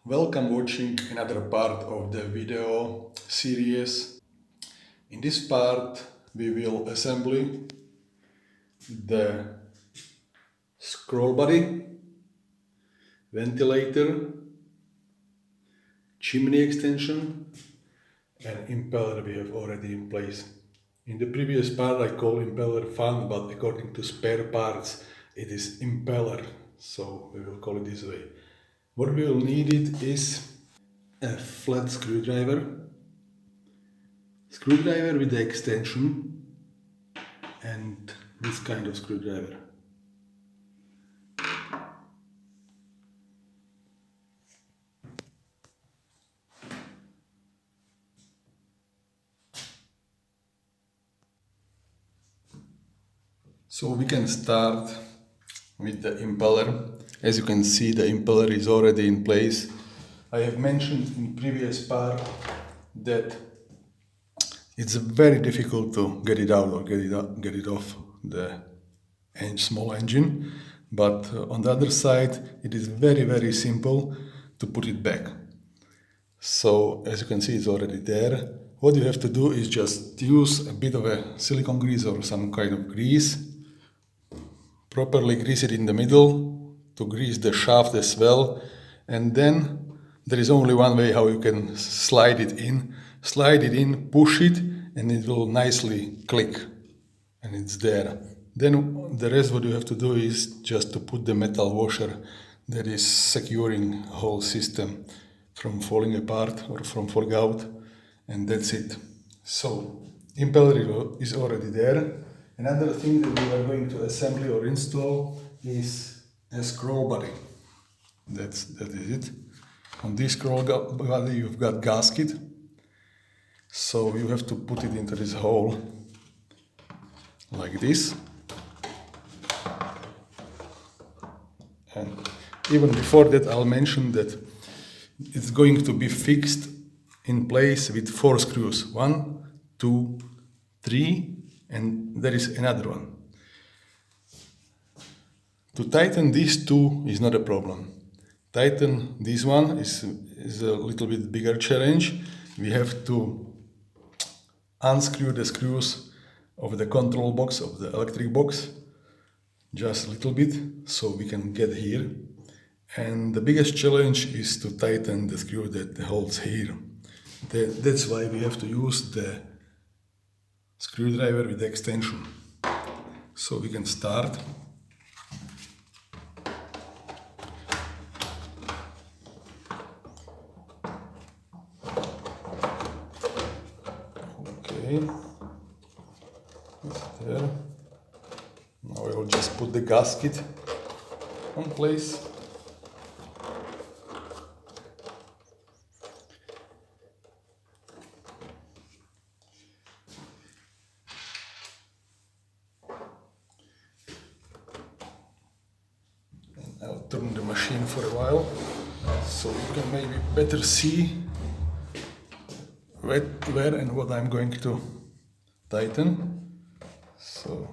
Welcome watching another part of the video series. In this part we will assemble the scroll body, ventilator, chimney extension and impeller we have already in place. In the previous part I call impeller fan, but according to spare parts it is impeller, so we will call it this way. What we will need it is a flat screwdriver with the extension and this kind of screwdriver. So we can start with the impeller. As you can see, the impeller is already in place. I have mentioned in previous part that it's very difficult to get it out or get it off the small engine, but on the other side it is very simple to put it back. So as you can see, it's already there. What you have to do is just use a bit of a silicone grease or some kind of grease, properly grease it in the middle to grease the shaft as well, and then there is only one way how you can slide it in, push it, and it will nicely click, and it's there. Then the rest what you have to do is just to put the metal washer that is securing whole system from falling apart or from falling out, and that's it. So impeller is already there. Another thing that we are going to assemble or install is a scroll body. That is it. On this scroll body you've got gasket, so you have to put it into this hole like this. And even before that I'll mention that it's going to be fixed in place with 4 screws. 1, 2, 3, and there is another one. To tighten these 2 is not a problem. Tighten this one is a little bit bigger challenge. We have to unscrew the screws of the control box, of the electric box, just a little bit, so we can get here. And the biggest challenge is to tighten the screw that holds here. That's why we have to use the screwdriver with the extension. So we can start. Okay, it's there. Now I will just put the gasket on place. I'll turn the machine for a while so you can maybe better see where and what I'm going to tighten. So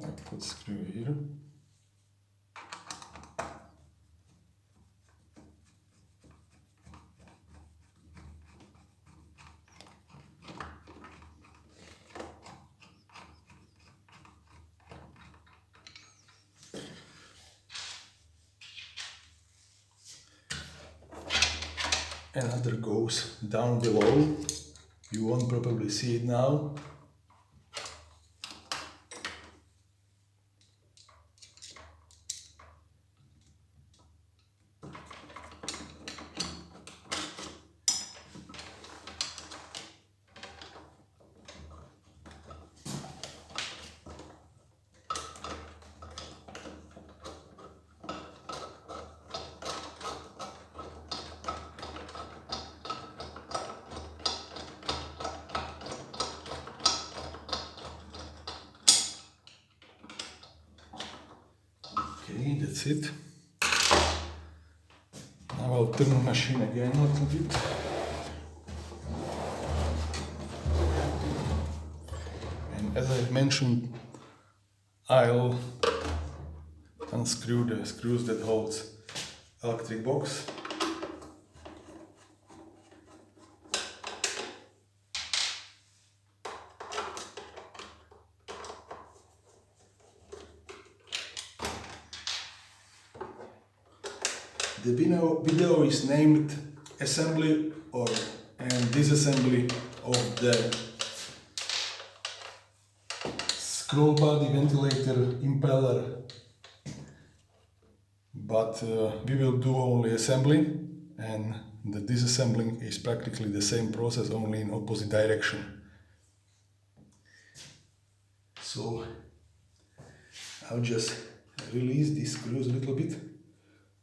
I put screw here. Another goes down below. You won't probably see it now. Okay, that's it. Now I'll turn the machine again a little bit. And as I mentioned, I'll unscrew the screws that holds electric box. The video is named Assembly and Disassembly of the scroll body ventilator impeller, but we will do only assembly, and the disassembling is practically the same process, only in opposite direction. So I'll just release these screws a little bit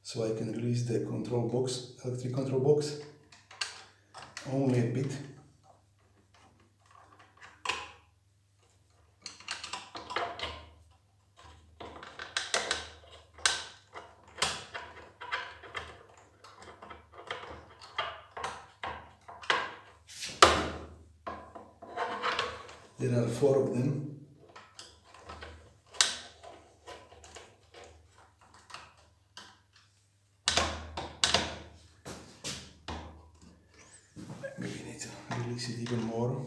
so I can release the control box, electric control box, only a bit. There are 4 of them. Maybe we need to release it even more.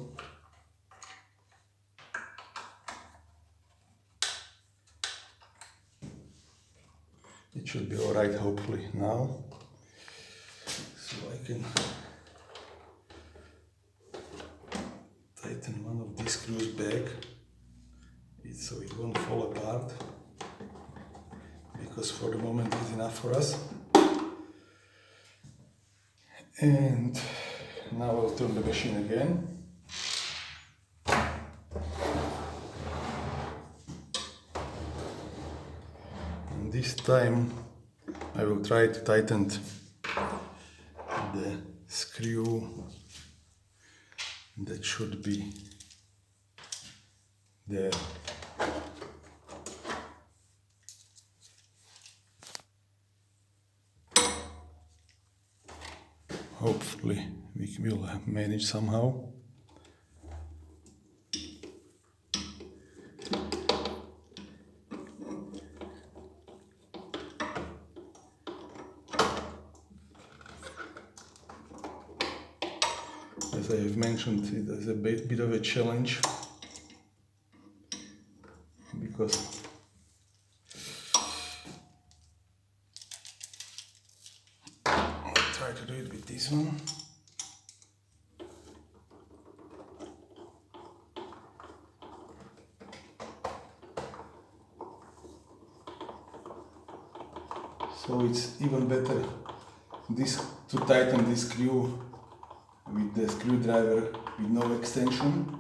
It should be alright, hopefully, now. So I can tighten one of these screws back, so it won't fall apart, because for the moment it's enough for us. And now I'll turn the machine again. And this time I will try to tighten the screw that should be there. Hopefully we will manage somehow. As I have mentioned, it is a bit of a challenge, because I'll try to do it with this one. So it's even better to tighten this screw with the screwdriver with no extension.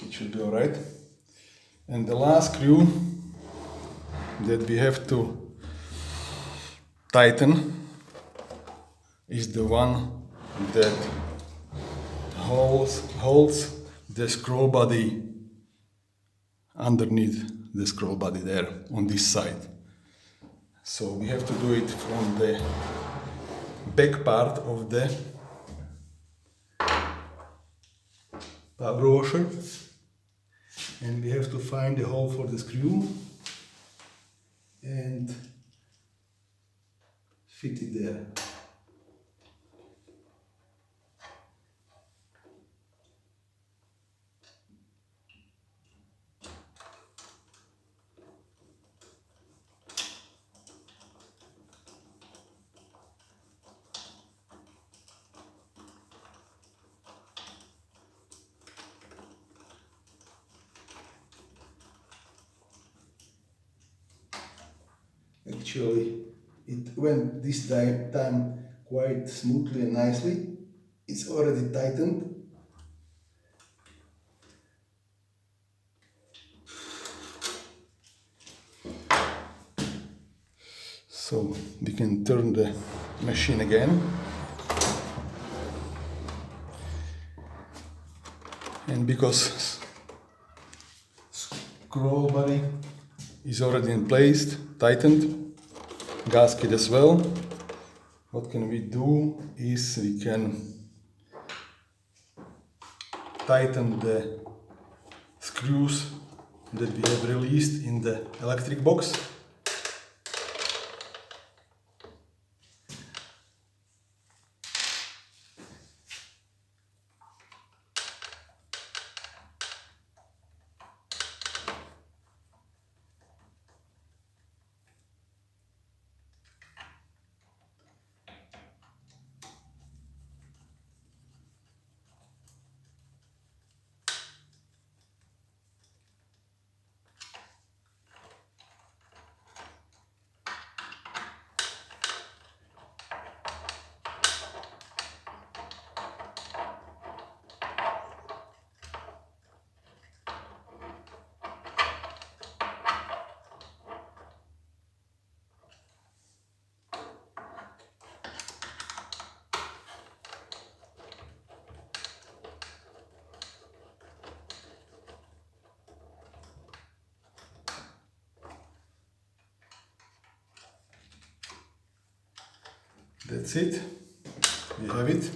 It should be alright. And the last screw that we have to tighten is the one that holds the scroll body underneath the scroll body there on this side. So we have to do it from the back part of the power washer. And we have to find the hole for the screw and fit it there. Actually, it went this time quite smoothly and nicely. It's already tightened. So we can turn the machine again. And because scroll body is already in place, tightened, gasket as well, what can we do is we can tighten the screws that we have released in the electric box. That's it, we have it.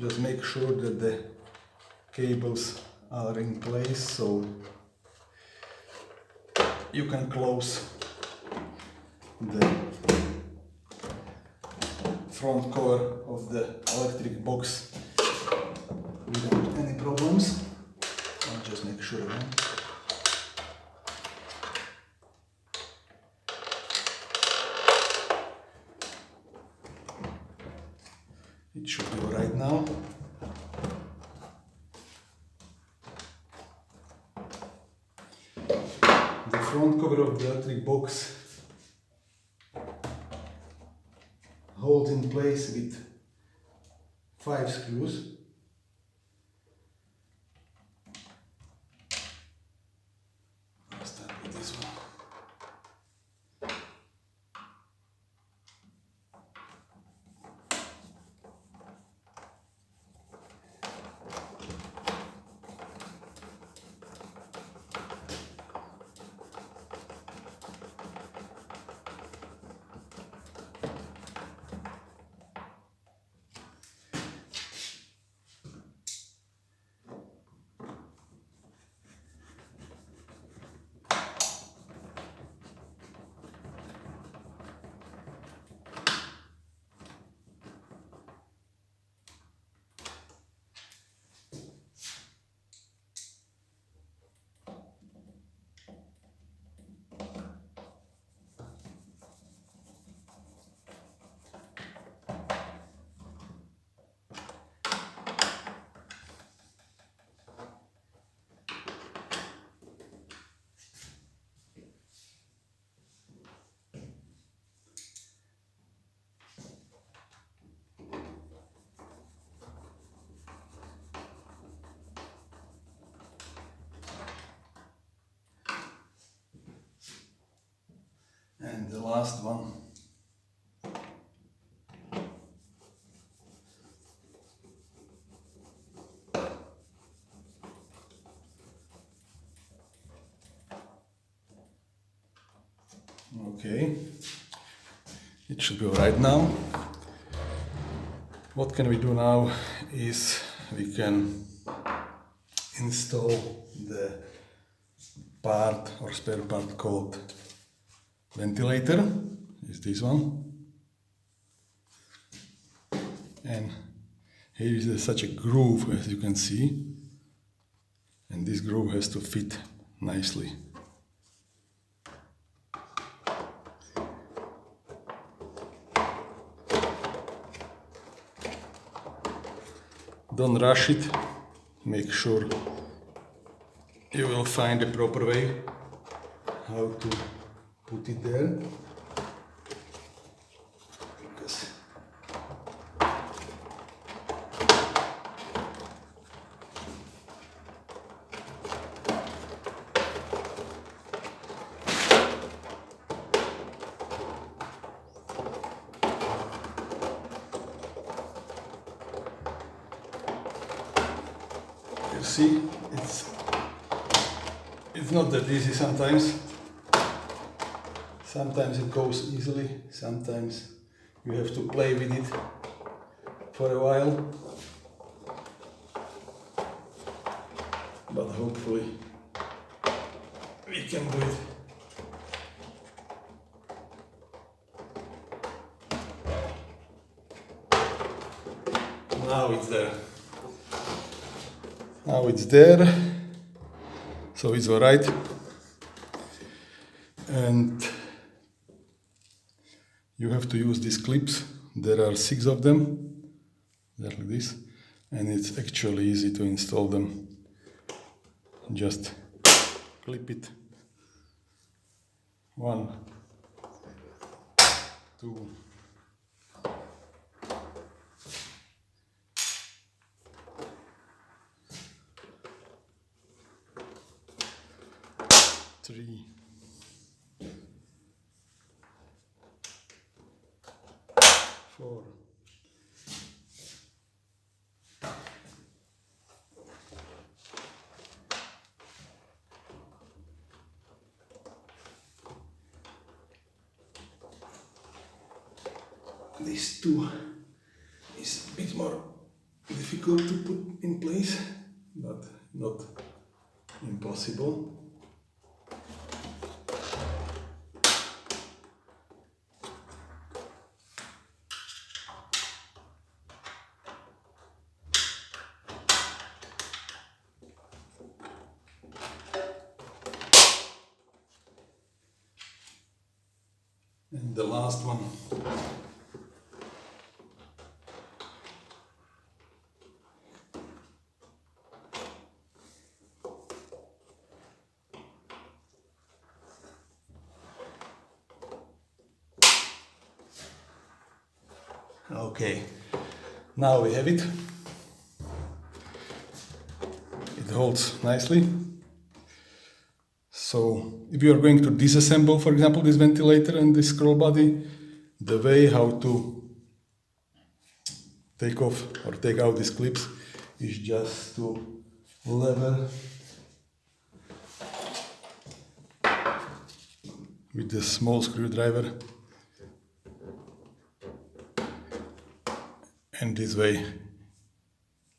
Just make sure that the cables are in place so you can close the front cover of the electric box without any problems. I'll just make sure again. It should be alright now. The front cover of the electric box holds in place with 5 screws. I'll start with this one. And the last one. Okay, it should be alright now. What can we do now is we can install the part or spare part called ventilator, is this one. And here is such a groove, as you can see, and this groove has to fit nicely. Don't rush it, make sure you will find the proper way how to put it there. Because you see, it's not that easy sometimes. Sometimes it goes easily, sometimes you have to play with it for a while. But hopefully we can do it. Now it's there. Now it's there. So it's alright. And you have to use these clips. There are 6 of them. They're like this. And it's actually easy to install them. Just clip it. 1, 2, 3, 4, 2 is a bit more difficult to put in place, but not impossible. And the last one. Okay, now we have it. It holds nicely. So if you are going to disassemble, for example, this ventilator and this scroll body, the way how to take off or take out these clips is just to lever with the small screwdriver, and this way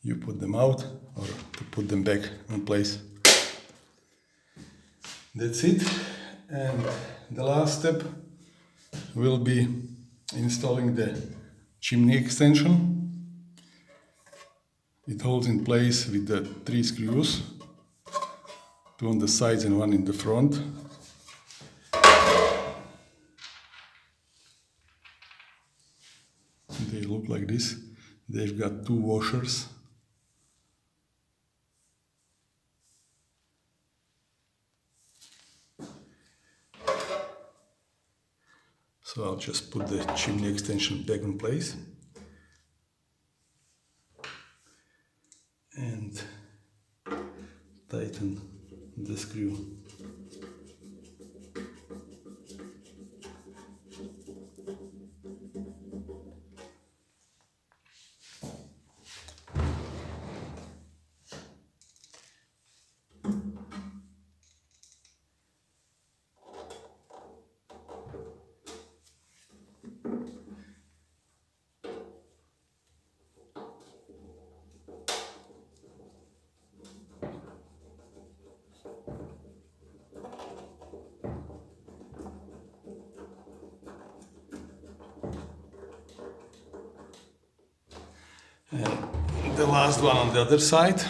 you put them out or to put them back in place. That's it. And the last step will be installing the chimney extension. It holds in place with the 3 screws, 2 on the sides and 1 in the front. They look like this. They've got 2 washers. So I'll just put the chimney extension back in place and tighten the screw. And the last one on the other side.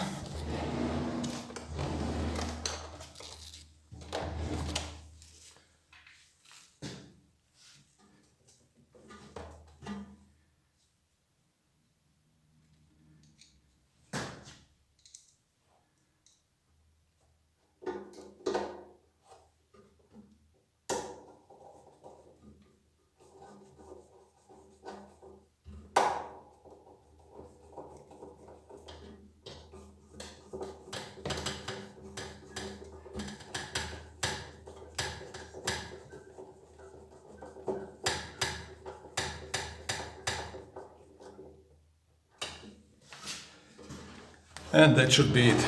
And that should be it.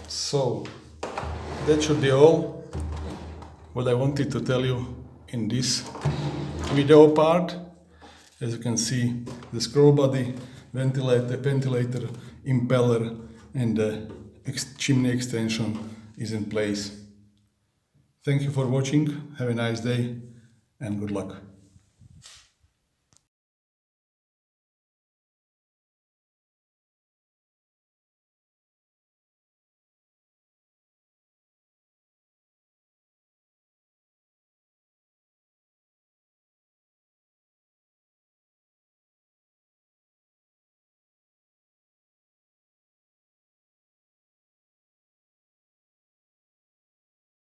So that should be all what I wanted to tell you in this video part. As you can see, the scroll body, ventilator, impeller, and the chimney extension is in place. Thank you for watching. Have a nice day and good luck.